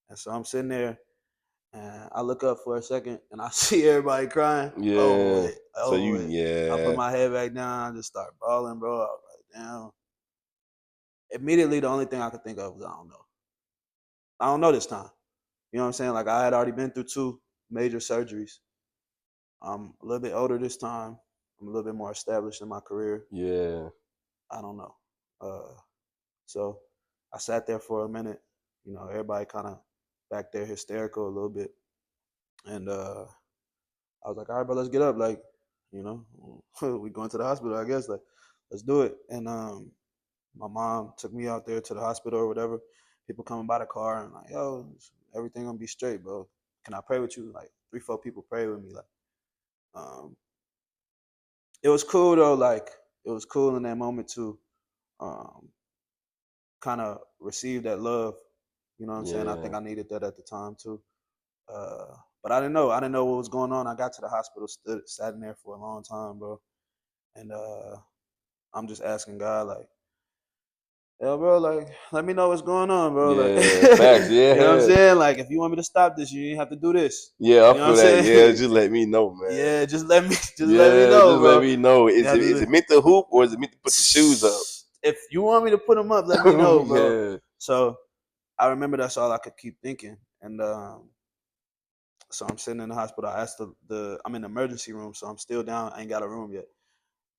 and so I'm sitting there, and I look up for a second, and I see everybody crying. Yeah. So you, I put yeah. my head back down, I just start bawling, bro. I was like, damn. Immediately, the only thing I could think of was, I don't know. I don't know this time. You know what I'm saying? Like, I had already been through 2 major surgeries. I'm a little bit older this time. I'm a little bit more established in my career. Yeah. I don't know. So I sat there for a minute. You know, everybody kind of back there hysterical a little bit. And I was like, all right, bro, let's get up. Like, you know, we going to the hospital, I guess. Like, let's do it. And my mom took me out there to the hospital or whatever. People coming by the car and like, yo, everything gonna be straight, bro. Can I pray with you? Like 3-4 people pray with me. Like, it was cool though. Like, it was cool in that moment to kind of receive that love. You know what I'm saying? I think I needed that at the time too. But I didn't know. I didn't know what was going on. I got to the hospital, sat in there for a long time, bro. And I'm just asking God, like, yo, bro, like, let me know what's going on, bro. Like, Yeah. Facts. Yeah. you know what I'm saying? Like, if you want me to stop this, you ain't have to do this. Yeah, I You know feel what I'm that. saying? Yeah, just let me know, man. Yeah, just let me Yeah, know, just bro. let me know. Is it meant to hoop or is it meant to put the shoes up? If you want me to put them up, let me know, bro. Yeah. So I remember that's all I could keep thinking. And so I'm sitting in the hospital. I asked I'm in the emergency room, so I'm still down. I ain't got a room yet.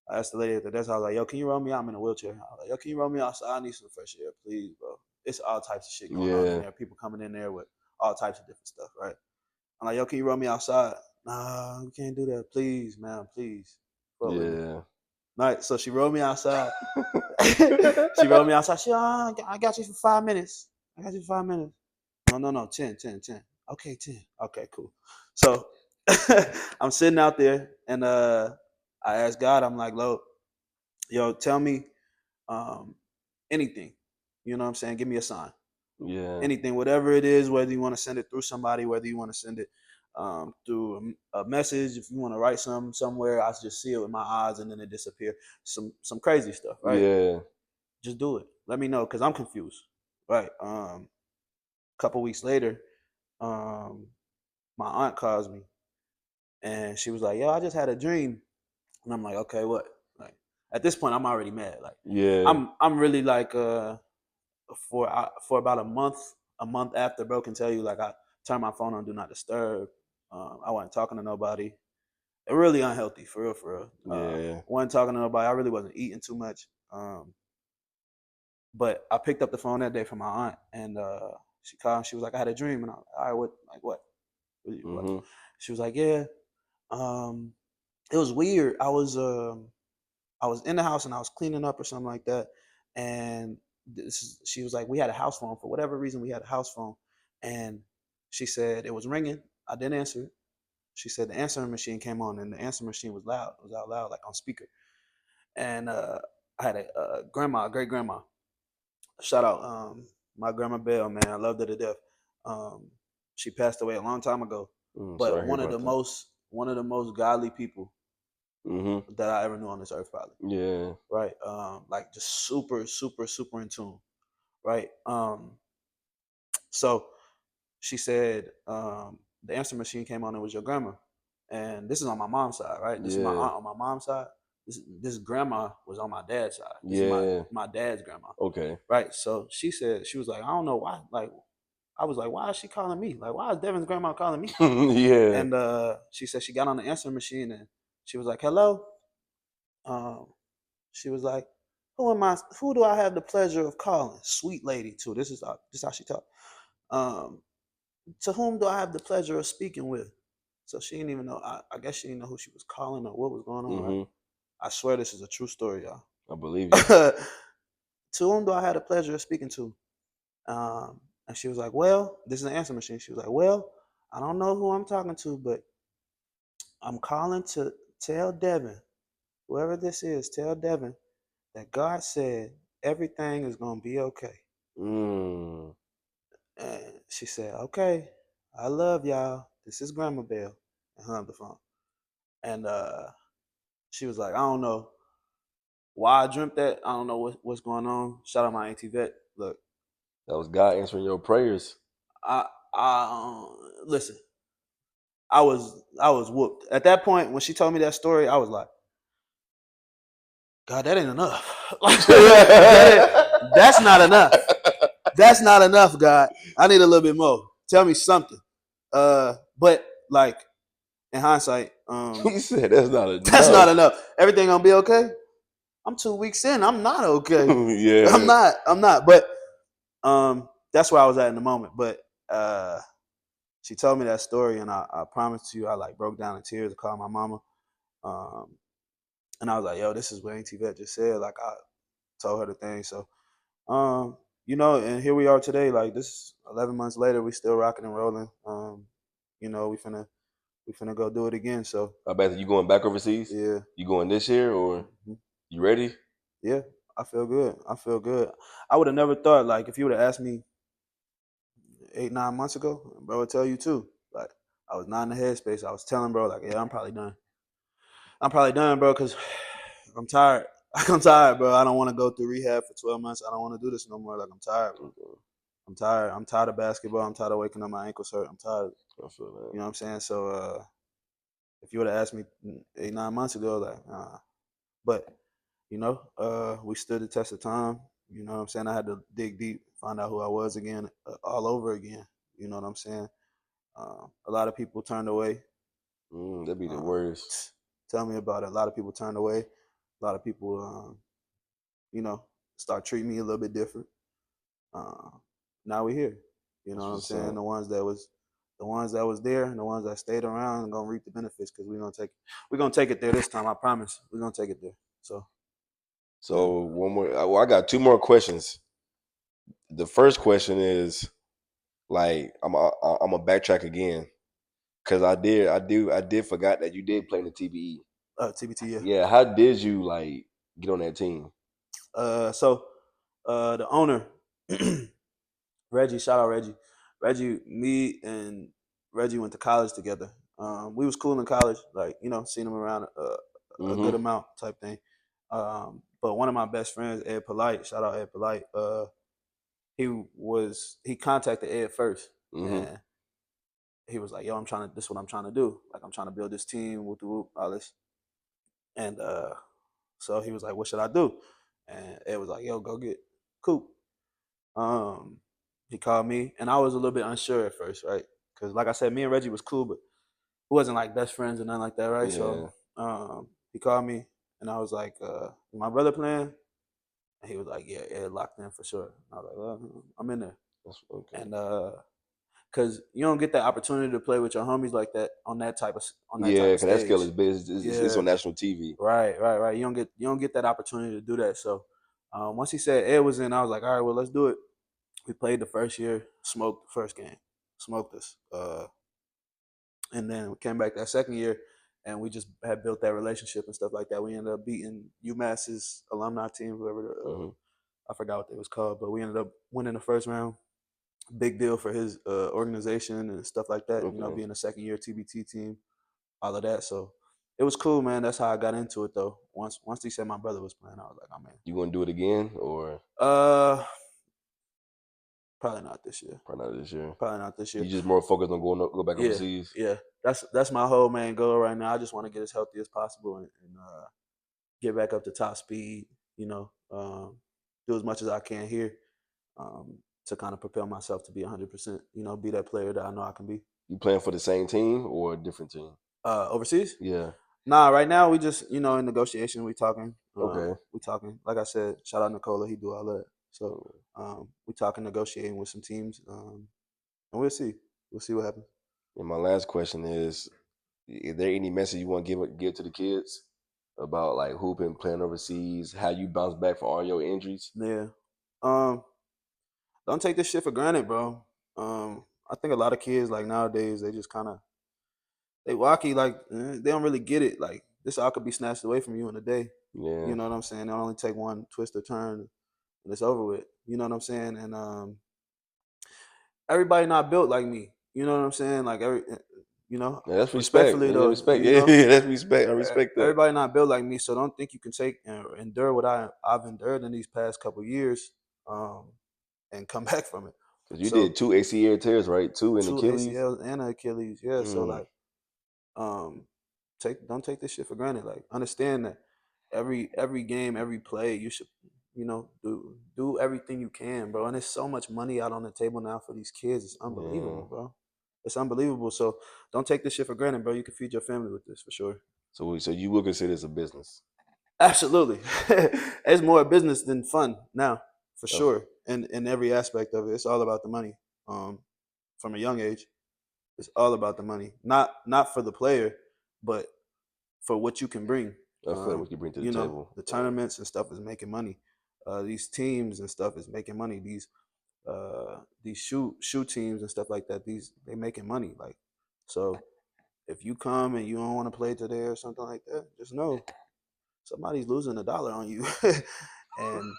I asked the lady at the desk, I was like, yo, can you roll me out? I'm in a wheelchair. I was like, yo, can you roll me outside? I need some fresh air, please, bro. It's all types of shit going on in there. People coming in there with all types of different stuff, right? I'm like, yo, can you roll me outside? Nah, we can't do that. Please, man, please. Fuck with me. All right, so she rolled me outside. She rolled me outside. She, I got you for 5 minutes. I got you for 5 minutes. No, 10. Okay, 10. Okay, cool. So I'm sitting out there, and I asked God, I'm like, yo, tell me anything. You know what I'm saying? Give me a sign. Yeah. Anything, whatever it is, whether you want to send it through somebody, whether you want to send it through a message, if you want to write something somewhere, I just see it with my eyes and then it disappear. Some crazy stuff, right? Yeah. Just do it. Let me know, because I'm confused. Right. A couple weeks later, my aunt calls me and she was like, yo, I just had a dream. And I'm like, okay, what? Like, at this point I'm already mad. Like, Yeah. I'm really like for about a month after, bro, can tell you, like, I turned my phone on do not disturb. I wasn't talking to nobody. It really unhealthy, for real. Yeah. Wasn't talking to nobody. I really wasn't eating too much. But I picked up the phone that day from my aunt, and she called. And she was like, I had a dream, and I was like, all right, what? Like, what? Mm-hmm. She was like, yeah. It was weird. I was in the house and I was cleaning up or something like that, and she was like, we had a house phone. For whatever reason, we had a house phone, and she said it was ringing. I didn't answer it. She said the answering machine came on, and the answering machine was loud. It was out loud, like on speaker. And I had a grandma, a great grandma. Shout out, my grandma Belle, man. I loved her to death. She passed away a long time ago, but one of the most godly people that I ever knew on this earth, probably. Yeah. Right. Like, just super in tune. Right. So she said, the answer machine came on. It was your grandma, and this is on my mom's side, right? This is my aunt on my mom's side. This grandma was on my dad's side. This is my dad's grandma. Okay. Right. So she said, she was like, I don't know why. Like, I was like, why is she calling me? Like, why is Devin's grandma calling me? Yeah. And she said she got on the answering machine and she was like, hello. She was like, who do I have the pleasure of calling? Sweet lady too. This is how she talked. To whom do I have the pleasure of speaking with? So she didn't even know. I guess she didn't know who she was calling or what was going on. Right? I swear this is a true story, y'all. I believe you. To whom do I have the pleasure of speaking to? And she was like, well, this is an answer machine. She was like, well, I don't know who I'm talking to, but I'm calling to tell Devin, whoever this is, tell Devin that God said everything is going to be okay. Mm. And she said, okay, I love y'all. This is Grandma Bell. And hung up the phone. And she was like, I don't know why I dreamt that. I don't know what's going on. Shout out my auntie Vet. Look, That was God answering your prayers. Listen, I was whooped. At that point, when she told me that story, I was like, God, that ain't enough. That's not enough. That's not enough, God. I need a little bit more. Tell me something. But like in hindsight, You said that's not enough. that's not enough. Everything gonna be okay. I'm 2 weeks in. I'm not okay. Yeah. I'm not. But that's where I was at in the moment. But she told me that story, and I promise you, I like broke down in tears. I called my mama, and I was like, "Yo, this is what Auntie Vet just said." Like I told her the thing. So, you know, and here we are today. Like this, 11 months later, we still rocking and rolling. You know, we finna go do it again. So, I bet you going back overseas? yeah. You going this year or you ready? Yeah, I feel good. I would have never thought, like, if you would have asked me 8-9 months ago, bro would tell you too. Like, I was not in the headspace. I was telling bro, like, yeah, I'm probably done. Bro, because I'm tired. I'm tired, bro. I don't want to go through rehab for 12 months. I don't want to do this no more. Like, I'm tired, bro. I'm tired. I'm tired of basketball. I'm tired of waking up my ankles hurt. I'm tired. I feel that. You know what I'm saying? So, if you would have asked me 8-9 months ago, like, nah. But you know, we stood the test of time. You know what I'm saying? I had to dig deep, find out who I was again, all over again. You know what I'm saying? A lot of people turned away. That'd be the worst. Tell me about it. A lot of people turned away. A lot of people, you know, start treating me a little bit different. Now we're here. You know what I'm saying? The ones that was there and the ones that stayed around are gonna reap the benefits because we're gonna take it there this time. I promise. We're gonna take it there. So one more. Well, I got 2 more questions. The first question is, like, I'm a backtrack again because I did forgot that you did play in the TBE. TBT, yeah. Yeah. How did you like get on that team? So the owner, Reggie, shout out Reggie. Me and Reggie went to college together. We was cool in college, like, you know, seen him around a good amount type thing. But one of my best friends, Ed Polite, shout out Ed Polite, he contacted Ed first. And he was like, yo, this is what I'm trying to do. Like, I'm trying to build this team, all this. And so he was like, what should I do? And Ed was like, yo, go get Coop. He called me, and I was a little bit unsure at first, right? Because, like I said, me and Reggie was cool, but we wasn't like best friends or nothing like that, right? Yeah. So he called me, and I was like, my brother playing? And he was like, yeah, Ed locked in for sure. And I was like, well, I'm in there. Okay. And because you don't get that opportunity to play with your homies like that on that type of stage. Because that scale is big. It's on national TV. Right. You don't get that opportunity to do that. So once he said Ed was in, I was like, all right, well, let's do it. We played the first year, smoked the first game, smoked us. And then we came back that second year, and we just had built that relationship and stuff like that. We ended up beating UMass's alumni team, whoever I forgot what it was called, but we ended up winning the first round. Big deal for his organization and stuff like that. Okay. You know, being a second year TBT team, all of that. So it was cool, man. That's how I got into it, though. Once he said my brother was playing, I was like, oh man. You gonna do it again or? Probably not this year. Probably not this year. You just more focused on go back overseas. Yeah. That's my whole main goal right now. I just want to get as healthy as possible and get back up to top speed. You know, do as much as I can here. to kind of propel myself to be 100%. You know, be that player that I know I can be. You playing for the same team or a different team? Overseas? Yeah. Nah, right now we just in negotiation. We talking. Okay. We talking. Like I said, shout out Nicola. He do all that. So we talking, negotiating with some teams, and we'll see. We'll see what happens. And my last question is there any message you want to give to the kids about like hooping, playing overseas, how you bounce back from all your injuries? Yeah. Don't take this shit for granted, bro. I think a lot of kids like nowadays they just kind of they wacky like they don't really get it. Like this all could be snatched away from you in a day. Yeah. You know what I'm saying? It only take one twist or turn and it's over with. You know what I'm saying? And everybody not built like me. You know what I'm saying? Like Yeah, that's respect. respectfully Yeah, though, respect. you Yeah, know, that's respect. I respect that. everybody not built like me. So don't think you can take and endure what I've endured in these past couple years, and come back from it. Cause you So did 2 ACL tears, right? 2 in 2 Achilles. ACLs and an Achilles, yeah. So like, um, don't take this shit for granted. Like, understand that every game, every play, you should, do everything you can, bro. And there's so much money out on the table now for these kids. It's unbelievable, bro. It's unbelievable. So don't take this shit for granted, bro. You can feed your family with this for sure. So you would consider this a business? Absolutely. It's more a business than fun now, for Oh. sure. And in every aspect of it, it's all about the money. From a young age, it's all about the money. Not for the player, but for what you can bring. I feel like what you bring to the table. The tournaments and stuff is making money. These teams and stuff is making money. These shoe teams and stuff like that. They making money. Like, so if you come and you don't want to play today or something like that, just know somebody's losing $1 on you, and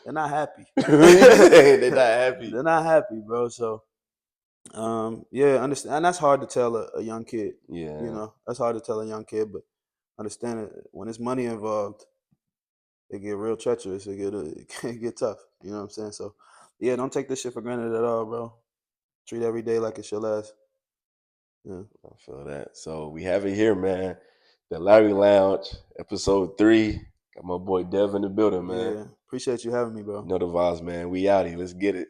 they're not happy. They're not happy. They're not happy, bro. So, yeah, understand, and that's hard to tell a young kid. Yeah. That's hard to tell a young kid, but understand it when there's money involved, it get real treacherous. It can get tough. You know what I'm saying? So, yeah, don't take this shit for granted at all, bro. Treat every day like it's your last. Yeah. I feel that. So we have it here, man. The Larry Lounge, episode 3. Got my boy Devin in the building, man. Yeah. Appreciate you having me, bro. You know the vibes, man. We out here. Let's get it.